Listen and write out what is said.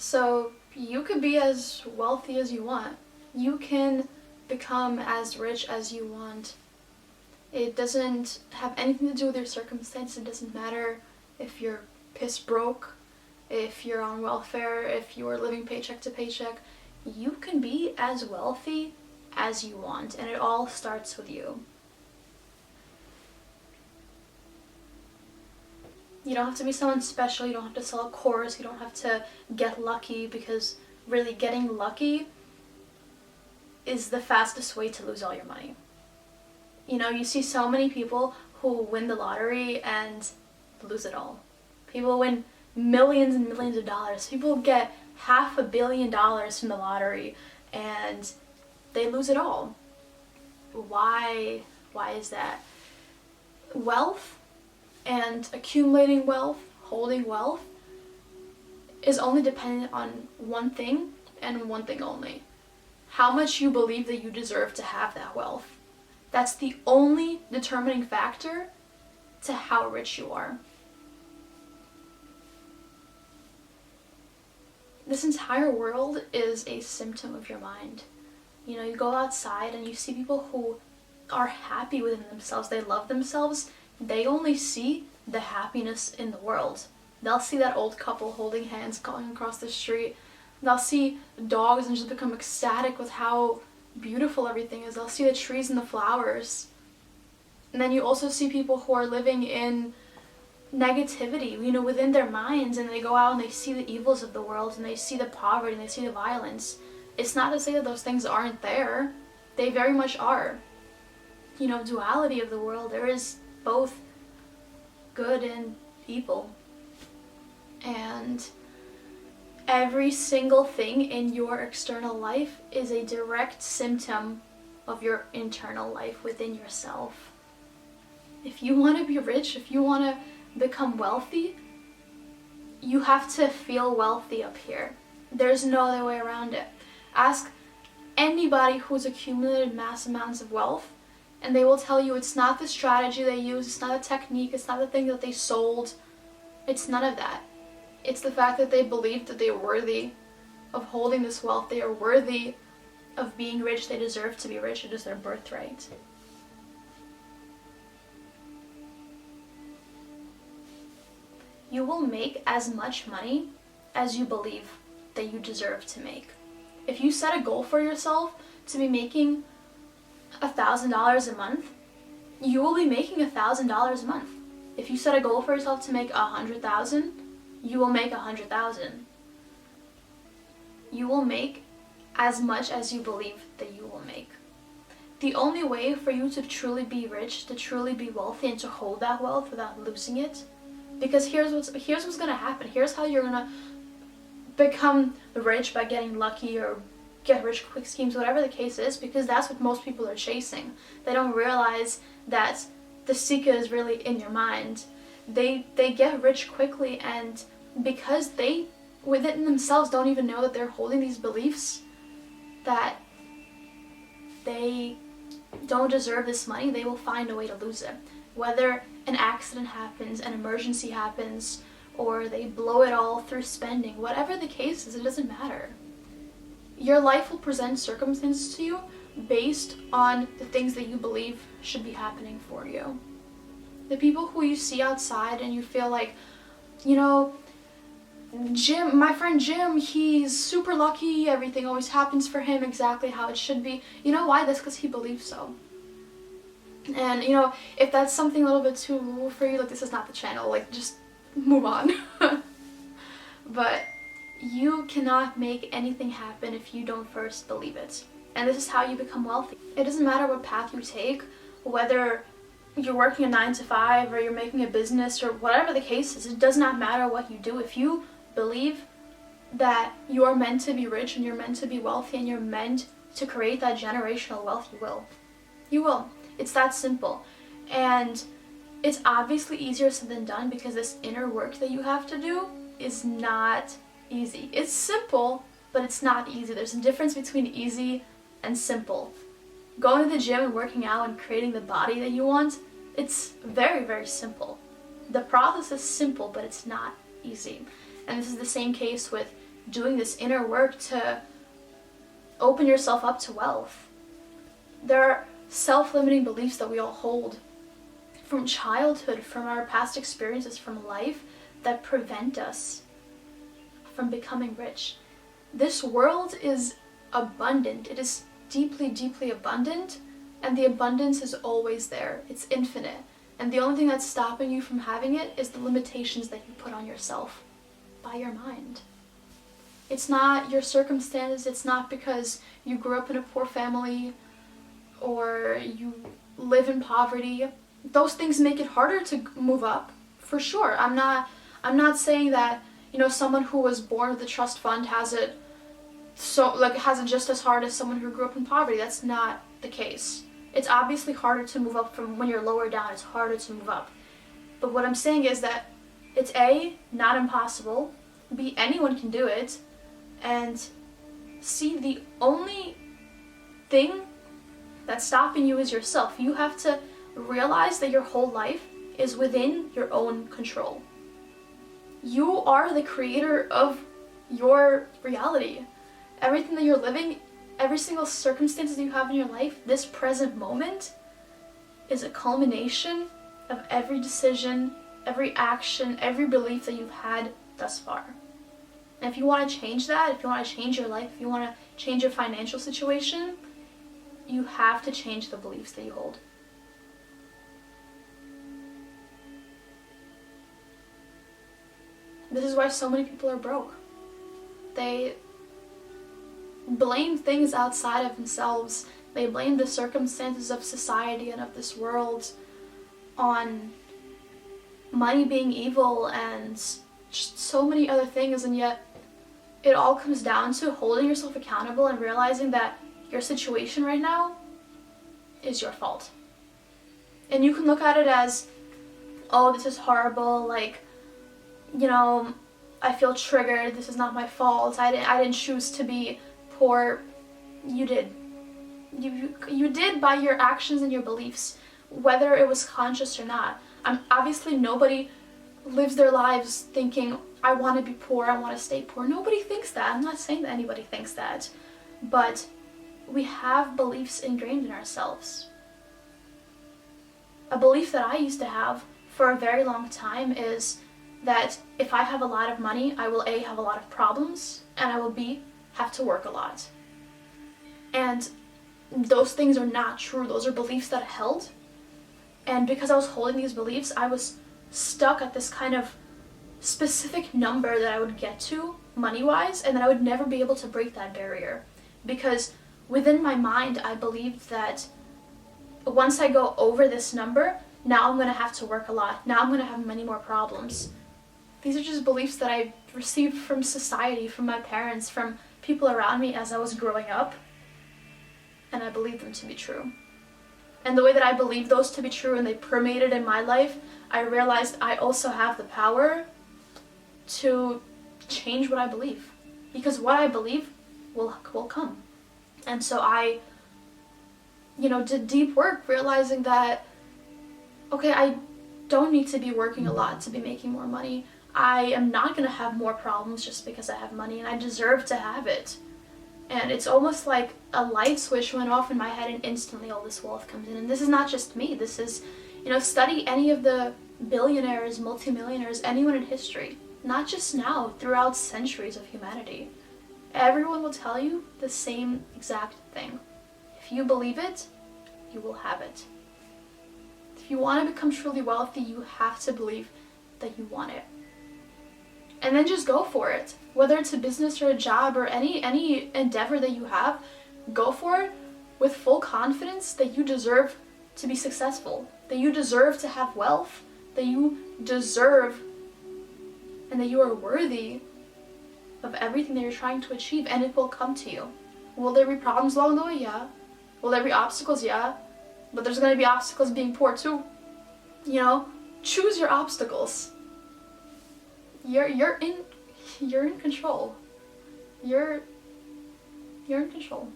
So you could be as wealthy as you want. You can become as rich as you want. It doesn't have anything to do with your circumstances. It doesn't matter if you're piss broke, if you're on welfare, if you're living paycheck to paycheck. You can be as wealthy as you want, and it all starts with you. You don't have to be someone special, you don't have to sell a course, you don't have to get lucky, because really getting lucky is the fastest way to lose all your money. You know, you see so many people who win the lottery and lose it all. People win millions and millions of dollars. People get $500 million from the lottery and they lose it all. Why is that? Wealth and accumulating wealth, holding wealth, is only dependent on one thing and one thing only: how much you believe that you deserve to have that wealth. That's the only determining factor to how rich you are. This entire world is a symptom of your mind. You know, you go outside and you see people who are happy within themselves, they love themselves, they only see the happiness in the world. They'll see that old couple holding hands going across the street. They'll see dogs and just become ecstatic with how beautiful everything is. They'll see the trees and the flowers. And then you also see people who are living in negativity, you know, within their minds, and they go out and they see the evils of the world and they see the poverty and they see the violence. It's not to say that those things aren't there. They very much are. You know, duality of the world. There is both good and evil. And every single thing in your external life is a direct symptom of your internal life within yourself. If you want to be rich, if you want to become wealthy, you have to feel wealthy up here. There's no other way around it. Ask anybody who's accumulated mass amounts of wealth, and they will tell you it's not the strategy they use, it's not a technique, it's not the thing that they sold, it's none of that. It's the fact that they believed that they were worthy of holding this wealth, they are worthy of being rich, they deserve to be rich, it is their birthright. You will make as much money as you believe that you deserve to make. If you set a goal for yourself to be making $1,000 a month, you will be making $1,000 a month. If you set a goal for yourself to make $100,000, you will make $100,000. You will make as much as you believe that you will make. The only way for you to truly be rich, to truly be wealthy, and to hold that wealth without losing it, because here's what's gonna happen. Here's how you're gonna become rich by getting lucky or get rich quick schemes, whatever the case is, because that's what most people are chasing. They don't realize that the secret is really in your mind. They get rich quickly, and because they within themselves don't even know that they're holding these beliefs that they don't deserve this money, they will find a way to lose it. Whether an accident happens, an emergency happens, or they blow it all through spending, whatever the case is, it doesn't matter. Your life will present circumstances to you based on the things that you believe should be happening for you. The people who you see outside and you feel like, you know, Jim, my friend Jim, he's super lucky, everything always happens for him exactly how it should be. You know why? That's because he believes so. And, you know, if that's something a little bit too woo for you, like, this is not the channel, like, just move on. But you cannot make anything happen if you don't first believe it. And this is how you become wealthy. It doesn't matter what path you take, whether you're working a 9 to 5 or you're making a business or whatever the case is, it does not matter what you do. If you believe that you're meant to be rich and you're meant to be wealthy and you're meant to create that generational wealth, you will. You will. It's that simple. And it's obviously easier said than done, because this inner work that you have to do is not easy. It's simple, but it's not easy. There's a difference between easy and simple. Going to the gym and working out and creating the body that you want, it's very, very simple. The process is simple, but it's not easy. And this is the same case with doing this inner work to open yourself up to wealth. There are self-limiting beliefs that we all hold from childhood, from our past experiences, from life, that prevent us from becoming rich. This world is abundant. It is deeply, deeply abundant, and the abundance is always there. It's infinite. And the only thing that's stopping you from having it is the limitations that you put on yourself by your mind. It's not your circumstances. It's not because you grew up in a poor family or you live in poverty. Those things make it harder to move up, for sure. I'm not saying that, someone who was born with a trust fund has it just as hard as someone who grew up in poverty. That's not the case. It's obviously harder to move up from when you're lower down. It's harder to move up. But what I'm saying is that it's A, not impossible, B, anyone can do it, and C, the only thing that's stopping you is yourself. You have to realize that your whole life is within your own control. You are the creator of your reality. Everything that you're living, every single circumstance that you have in your life, this present moment is a culmination of every decision, every action, every belief that you've had thus far. And if you want to change that, if you want to change your life, if you want to change your financial situation, you have to change the beliefs that you hold. This is why so many people are broke. They blame things outside of themselves. They blame the circumstances of society and of this world on money being evil and just so many other things, and yet it all comes down to holding yourself accountable and realizing that your situation right now is your fault. And you can look at it as, oh, this is horrible, I feel triggered, this is not my fault, I didn't choose to be poor. You did. You did by your actions and your beliefs, whether it was conscious or not. Obviously nobody lives their lives thinking, I want to be poor, I want to stay poor. Nobody thinks that. I'm not saying that anybody thinks that. But we have beliefs ingrained in ourselves. A belief that I used to have for a very long time is that if I have a lot of money, I will A, have a lot of problems, and I will B, have to work a lot. And those things are not true. Those are beliefs that I held. And because I was holding these beliefs, I was stuck at this kind of specific number that I would get to money-wise, and then I would never be able to break that barrier. Because within my mind, I believed that once I go over this number, now I'm going to have to work a lot. Now I'm going to have many more problems. These are just beliefs that I received from society, from my parents, from people around me as I was growing up. And I believed them to be true. And the way that I believed those to be true and they permeated in my life, I realized I also have the power to change what I believe. Because what I believe will come. And so I, did deep work realizing that, okay, I don't need to be working a lot to be making more money. I am not going to have more problems just because I have money, and I deserve to have it. And it's almost like a light switch went off in my head and instantly all this wealth comes in. And this is not just me. This is, study any of the billionaires, multimillionaires, anyone in history. Not just now, throughout centuries of humanity. Everyone will tell you the same exact thing. If you believe it, you will have it. If you want to become truly wealthy, you have to believe that you want it. And then just go for it. Whether it's a business or a job or any endeavor that you have, go for it with full confidence that you deserve to be successful, that you deserve to have wealth, that you deserve and that you are worthy of everything that you're trying to achieve, and it will come to you. Will there be problems along the way? Yeah. Will there be obstacles? Yeah. But there's going to be obstacles being poor too. Choose your obstacles. You're in control. You're in control.